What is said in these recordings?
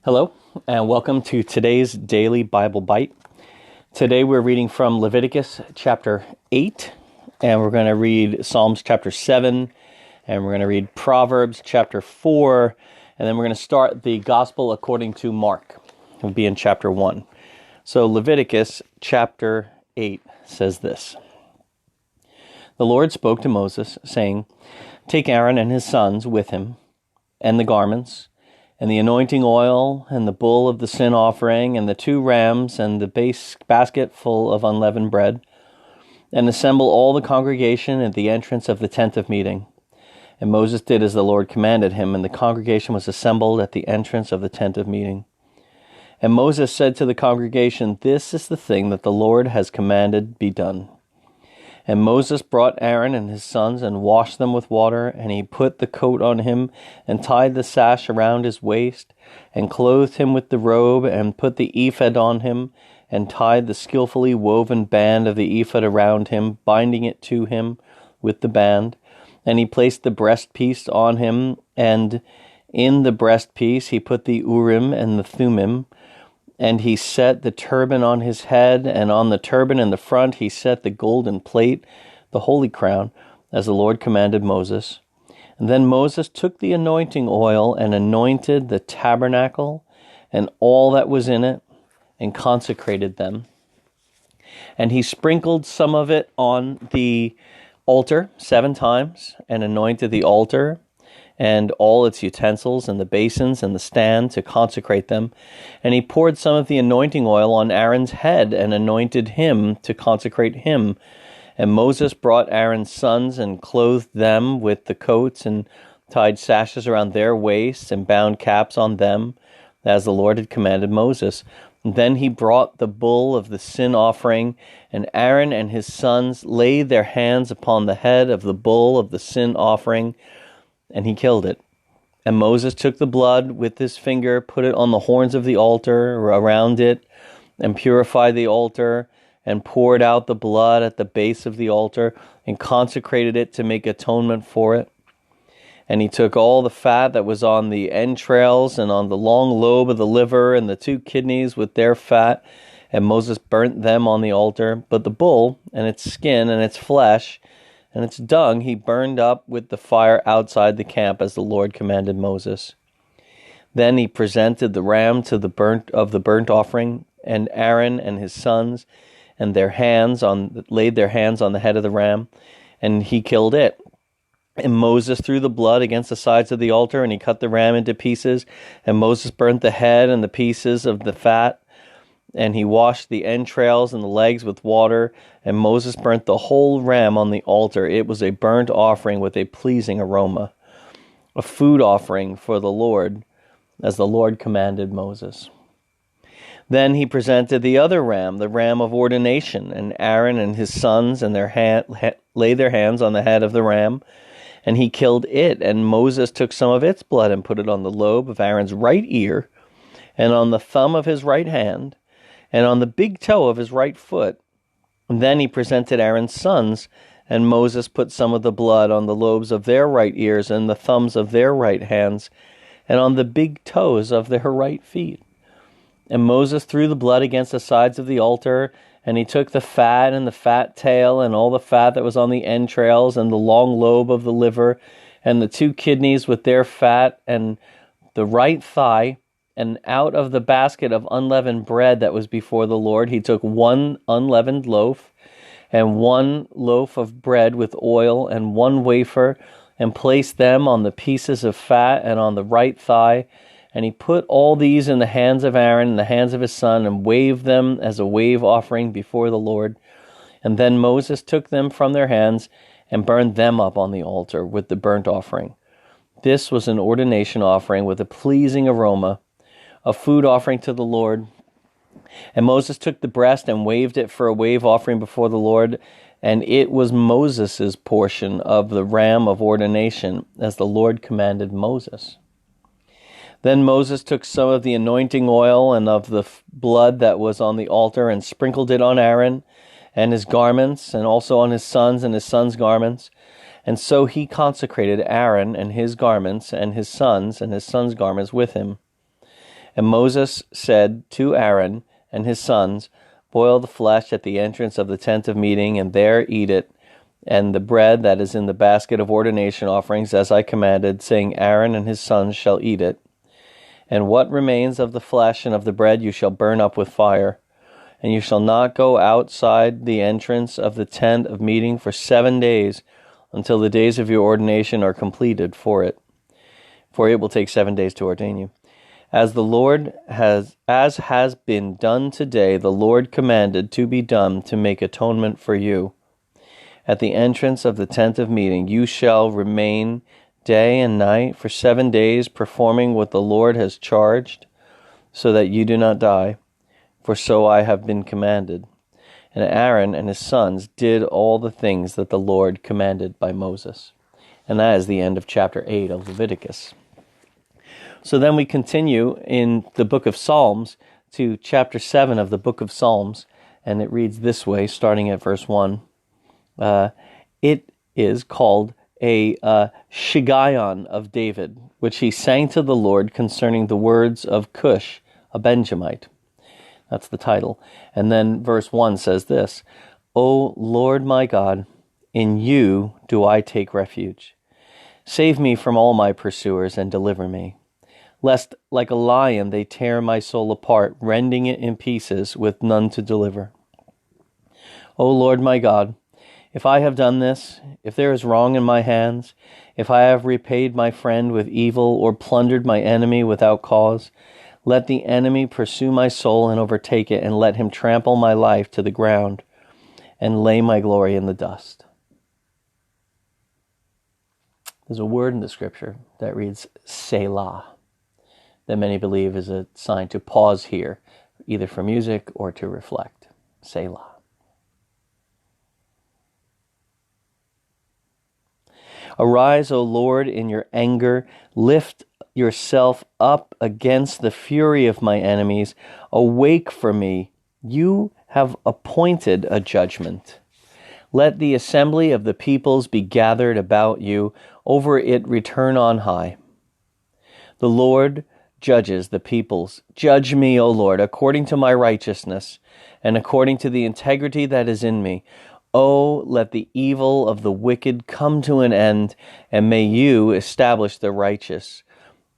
Hello, and welcome to today's Daily Bible Bite. Today we're reading from Leviticus chapter 8, and we're going to read Psalms chapter 7, and we're going to read Proverbs chapter 4, and then we're going to start the Gospel according to Mark. We'll be in chapter 1. So Leviticus chapter 8 says this. The Lord spoke to Moses, saying, "Take Aaron and his sons with him, and the garments, and the anointing oil, and the bull of the sin offering, and the 2 rams, and the basket full of unleavened bread, and assemble all the congregation at the entrance of the tent of meeting." And Moses did as the Lord commanded him, and the congregation was assembled at the entrance of the tent of meeting. And Moses said to the congregation, "This is the thing that the Lord has commanded be done." And Moses brought Aaron and his sons and washed them with water, and he put the coat on him and tied the sash around his waist and clothed him with the robe and put the ephod on him and tied the skillfully woven band of the ephod around him, binding it to him with the band. And he placed the breastpiece on him, and in the breastpiece he put the Urim and the Thummim. And he set the turban on his head, and on the turban in the front he set the golden plate, the holy crown, as the Lord commanded Moses. And then Moses took the anointing oil and anointed the tabernacle and all that was in it, and consecrated them. And he sprinkled some of it on the altar 7 times, and anointed the altar and all its utensils, and the basins, and the stand, to consecrate them. And he poured some of the anointing oil on Aaron's head, and anointed him to consecrate him. And Moses brought Aaron's sons, and clothed them with the coats, and tied sashes around their waists, and bound caps on them, as the Lord had commanded Moses. And then he brought the bull of the sin offering, and Aaron and his sons laid their hands upon the head of the bull of the sin offering, and he killed it. And Moses took the blood with his finger, put it on the horns of the altar, around it, and purified the altar, and poured out the blood at the base of the altar, and consecrated it to make atonement for it. And he took all the fat that was on the entrails, and on the long lobe of the liver, and the 2 kidneys with their fat, and Moses burnt them on the altar. But the bull, and its skin, and its flesh, and its dung he burned up with the fire outside the camp, as the Lord commanded Moses. Then he presented the ram to the burnt offering, and Aaron and his sons and laid their hands on the head of the ram, and he killed it. And Moses threw the blood against the sides of the altar, and he cut the ram into pieces, and Moses burnt the head and the pieces of the fat, and he washed the entrails and the legs with water, and Moses burnt the whole ram on the altar. It was a burnt offering with a pleasing aroma, a food offering for the Lord, as the Lord commanded Moses. Then he presented the other ram, the ram of ordination, and Aaron and his sons and laid their hands on the head of the ram, and he killed it. And Moses took some of its blood and put it on the lobe of Aaron's right ear, and on the thumb of his right hand, and on the big toe of his right foot. And then he presented Aaron's sons, and Moses put some of the blood on the lobes of their right ears, and the thumbs of their right hands, and on the big toes of their right feet. And Moses threw the blood against the sides of the altar, and he took the fat and the fat tail, and all the fat that was on the entrails, and the long lobe of the liver, and the 2 kidneys with their fat, and the right thigh. And out of the basket of unleavened bread that was before the Lord, he took 1 unleavened loaf, and 1 loaf of bread with oil, and 1 wafer, and placed them on the pieces of fat and on the right thigh. And he put all these in the hands of Aaron and the hands of his son, and waved them as a wave offering before the Lord. And then Moses took them from their hands and burned them up on the altar with the burnt offering. This was an ordination offering with a pleasing aroma, a food offering to the Lord. And Moses took the breast and waved it for a wave offering before the Lord, and it was Moses' portion of the ram of ordination, as the Lord commanded Moses. Then Moses took some of the anointing oil and of the blood that was on the altar, and sprinkled it on Aaron and his garments, and also on his sons' garments. And so he consecrated Aaron and his garments, and his sons' garments with him. And Moses said to Aaron and his sons, boil the flesh at the entrance of the tent of meeting, and there eat it, and the bread that is in the basket of ordination offerings, as I commanded, saying, Aaron and his sons shall eat it. And what remains of the flesh and of the bread you shall burn up with fire. And you shall not go outside the entrance of the tent of meeting for 7 days, until the days of your ordination are completed for it. For it will take 7 days to ordain you. As has been done today, the Lord commanded to be done to make atonement for you. At the entrance of the tent of meeting, you shall remain day and night for 7 days, performing what the Lord has charged, so that you do not die, for so I have been commanded. And Aaron and his sons did all the things that the Lord commanded by Moses. And that is the end of chapter 8 of Leviticus. So then we continue in the book of Psalms to chapter 7 of the book of Psalms, and it reads this way, starting at verse 1. It is called a Shiggaion of David, which he sang to the Lord concerning the words of Cush, a Benjamite. That's the title. And then verse 1 says this, O Lord my God, in you do I take refuge. Save me from all my pursuers and deliver me, lest like a lion they tear my soul apart, rending it in pieces with none to deliver. O Lord my God, if I have done this, if there is wrong in my hands, if I have repaid my friend with evil or plundered my enemy without cause, let the enemy pursue my soul and overtake it, and let him trample my life to the ground and lay my glory in the dust. There's a word in the scripture that reads Selah, that many believe is a sign to pause here, either for music or to reflect. Selah. Arise, O Lord, in your anger. Lift yourself up against the fury of my enemies. Awake for me. You have appointed a judgment. Let the assembly of the peoples be gathered about you. Over it return on high. The Lord judges the peoples. Judge me, O Lord, according to my righteousness and according to the integrity that is in me. Oh, let the evil of the wicked come to an end, and may you establish the righteous.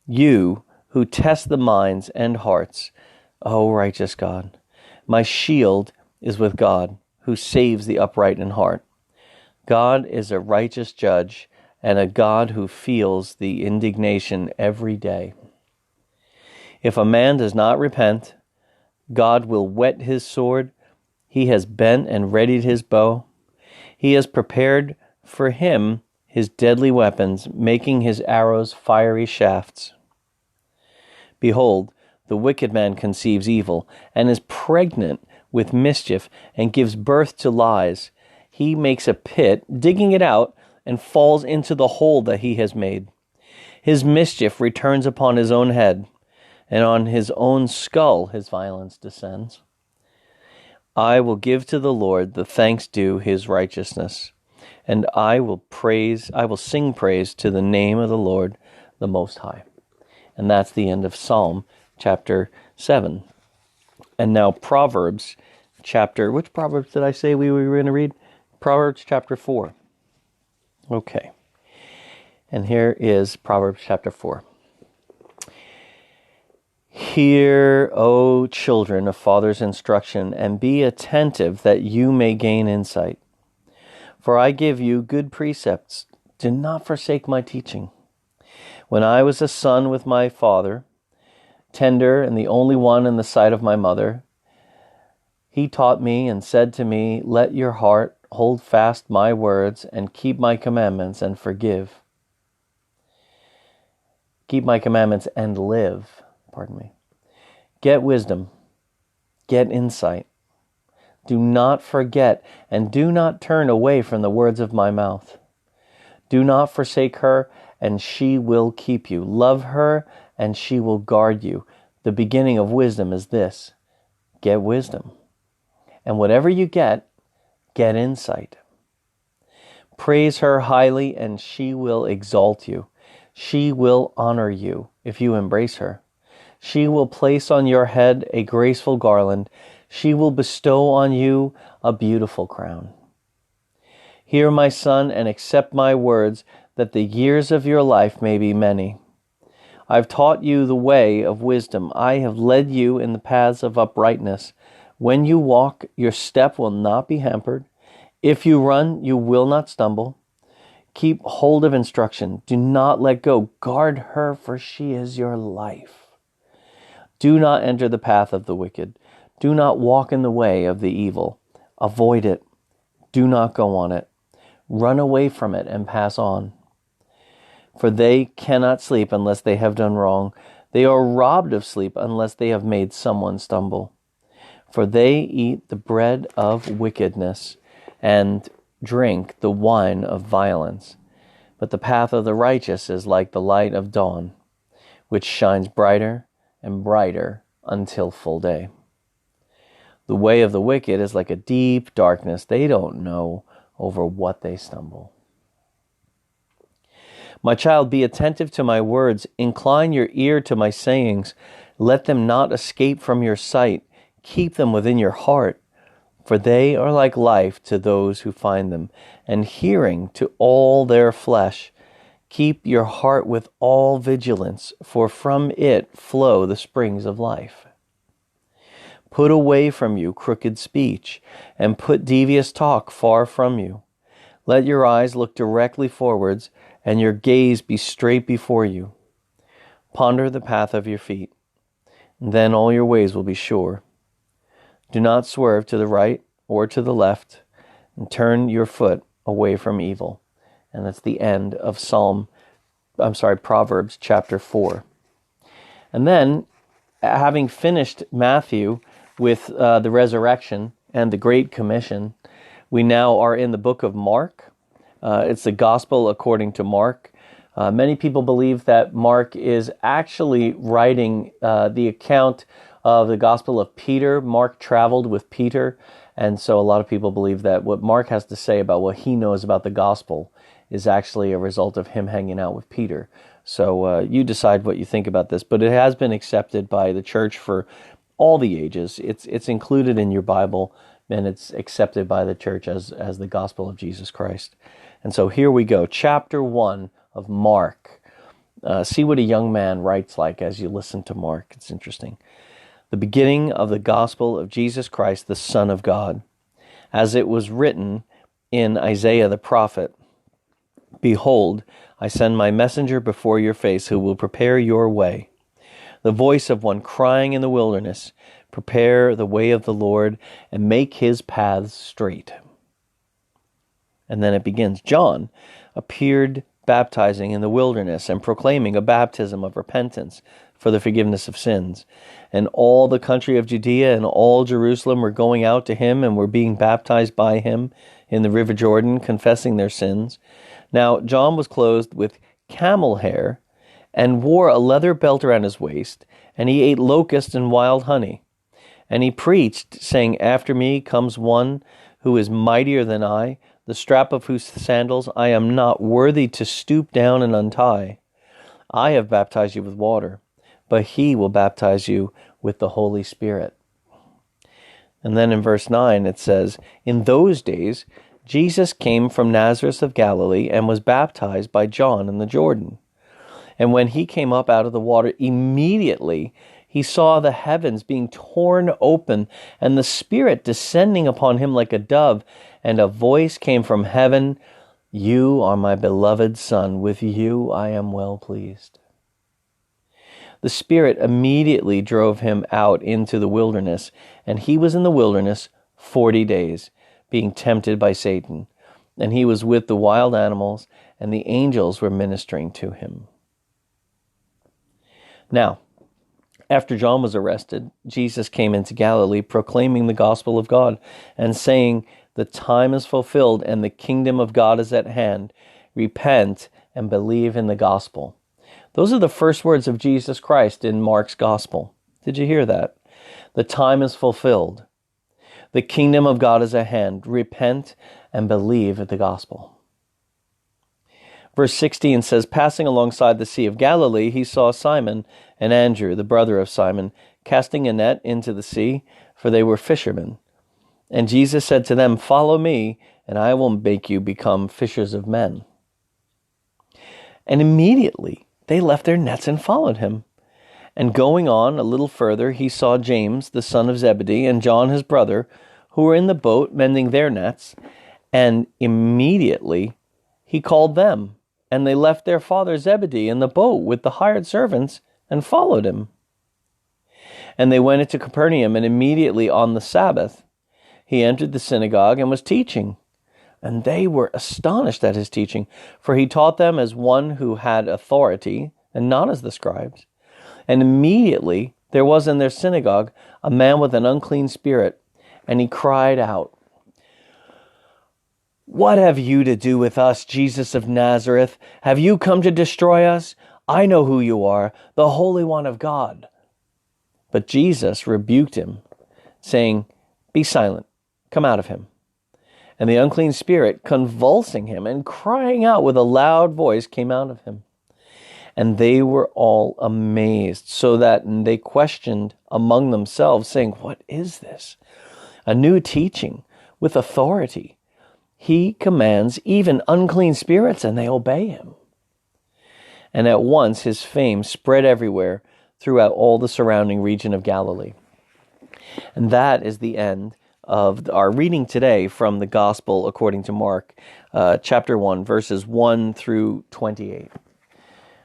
You who test the minds and hearts, O righteous God. My shield is with God, who saves the upright in heart. God is a righteous judge, and a God who feels the indignation every day. If a man does not repent, God will whet his sword. He has bent and readied his bow. He has prepared for him his deadly weapons, making his arrows fiery shafts. Behold, the wicked man conceives evil, and is pregnant with mischief, and gives birth to lies. He makes a pit, digging it out, and falls into the hole that he has made. His mischief returns upon his own head, and on his own skull his violence descends. I will give to the Lord the thanks due his righteousness, and I will sing praise to the name of the Lord, the Most High. And that's the end of Psalm chapter 7. And now Proverbs which Proverbs did I say we were going to read? Proverbs chapter 4. Okay. And here is Proverbs chapter 4. Hear, O children, a father's instruction, and be attentive that you may gain insight. For I give you good precepts. Do not forsake my teaching. When I was a son with my father, tender and the only one in the sight of my mother, he taught me and said to me, let your heart hold fast my words and keep my commandments and forgive. Keep my commandments and live. Get wisdom. Get insight. Do not forget and do not turn away from the words of my mouth. Do not forsake her, and she will keep you. Love her, and she will guard you. The beginning of wisdom is this: get wisdom. And whatever you get insight. Praise her highly, and she will exalt you. She will honor you if you embrace her. She will place on your head a graceful garland. She will bestow on you a beautiful crown. Hear, my son, and accept my words, that the years of your life may be many. I've taught you the way of wisdom. I have led you in the paths of uprightness. When you walk, your step will not be hampered. If you run, you will not stumble. Keep hold of instruction. Do not let go. Guard her, for she is your life. Do not enter the path of the wicked. Do not walk in the way of the evil. Avoid it. Do not go on it. Run away from it and pass on. For they cannot sleep unless they have done wrong. They are robbed of sleep unless they have made someone stumble. For they eat the bread of wickedness and drink the wine of violence. But the path of the righteous is like the light of dawn, which shines brighter and brighter until full day. The way of the wicked is like a deep darkness. They don't know over what they stumble. My child, be attentive to my words. Incline your ear to my sayings. Let them not escape from your sight. Keep them within your heart, for they are like life to those who find them, and hearing to all their flesh. Keep your heart with all vigilance, for from it flow the springs of life. Put away from you crooked speech, and put devious talk far from you. Let your eyes look directly forwards, and your gaze be straight before you. Ponder the path of your feet, and then all your ways will be sure. Do not swerve to the right or to the left, and turn your foot away from evil. And that's the end of Proverbs chapter 4. And then, having finished Matthew with the resurrection and the Great Commission, we now are in the book of Mark. It's the Gospel according to Mark. Many people believe that Mark is actually writing the account of the Gospel of Peter. Mark traveled with Peter, and so a lot of people believe that what Mark has to say about what he knows about the Gospel is actually a result of him hanging out with Peter. So you decide what you think about this, but it has been accepted by the church for all the ages. It's included in your Bible, and it's accepted by the church as the gospel of Jesus Christ. And so here we go, chapter 1 of Mark. See what a young man writes like as you listen to Mark. It's interesting. The beginning of the gospel of Jesus Christ, the Son of God, as it was written in Isaiah the prophet. Behold, I send my messenger before your face, who will prepare your way. The voice of one crying in the wilderness, prepare the way of the Lord, and make his paths straight. And then it begins. John appeared baptizing in the wilderness and proclaiming a baptism of repentance for the forgiveness of sins. And all the country of Judea and all Jerusalem were going out to him and were being baptized by him in the river Jordan, confessing their sins. Now John was clothed with camel hair and wore a leather belt around his waist, and he ate locusts and wild honey. And he preached, saying, After me comes one who is mightier than I, the strap of whose sandals I am not worthy to stoop down and untie. I have baptized you with water, but he will baptize you with the Holy Spirit. And then in verse 9 it says, In those days Jesus came from Nazareth of Galilee and was baptized by John in the Jordan. And when he came up out of the water, immediately he saw the heavens being torn open and the Spirit descending upon him like a dove, and a voice came from heaven, You are my beloved Son, with you I am well pleased. The Spirit immediately drove him out into the wilderness, and he was in the wilderness 40 days, being tempted by Satan. And he was with the wild animals, and the angels were ministering to him. Now, after John was arrested, Jesus came into Galilee proclaiming the gospel of God and saying, The time is fulfilled and the kingdom of God is at hand. Repent and believe in the gospel. Those are the first words of Jesus Christ in Mark's gospel. Did you hear that? The time is fulfilled. The kingdom of God is at hand. Repent and believe in the gospel. Verse 16 says, Passing alongside the Sea of Galilee, he saw Simon and Andrew, the brother of Simon, casting a net into the sea, for they were fishermen. And Jesus said to them, "Follow me, and I will make you become fishers of men." And immediately they left their nets and followed him. And going on a little further, he saw James, the son of Zebedee, and John his brother, who were in the boat mending their nets. And immediately he called them, and they left their father Zebedee in the boat with the hired servants and followed him. And they went into Capernaum, and immediately on the Sabbath he entered the synagogue and was teaching. And they were astonished at his teaching, for he taught them as one who had authority, and not as the scribes. And immediately there was in their synagogue a man with an unclean spirit, and he cried out, "What have you to do with us, Jesus of Nazareth? Have you come to destroy us? I know who you are, the Holy One of God." But Jesus rebuked him, saying, "Be silent, come out of him." And the unclean spirit, convulsing him and crying out with a loud voice, came out of him. And they were all amazed, so that they questioned among themselves, saying, "What is this? A new teaching with authority. He commands even unclean spirits, and they obey him." And at once his fame spread everywhere throughout all the surrounding region of Galilee. And that is the end of our reading today from the Gospel according to Mark, chapter 1, verses 1 through 28.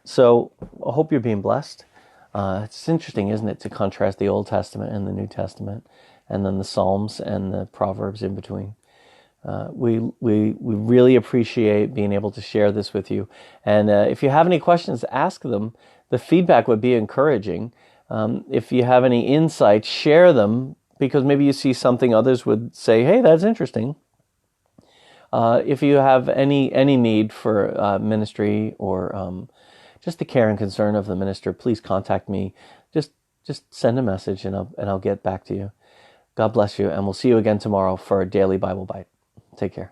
So I hope you're being blessed. It's interesting, isn't it, to contrast the Old Testament and the New Testament, and then the Psalms and the Proverbs in between. We really appreciate being able to share this with you. And if you have any questions, ask them. The feedback would be encouraging. If you have any insights, share them, because maybe you see something others would say, "Hey, that's interesting." If you have any need for ministry or just the care and concern of the minister, please contact me. Just send a message, and I'll get back to you. God bless you, and we'll see you again tomorrow for a daily Bible Bite. Take care.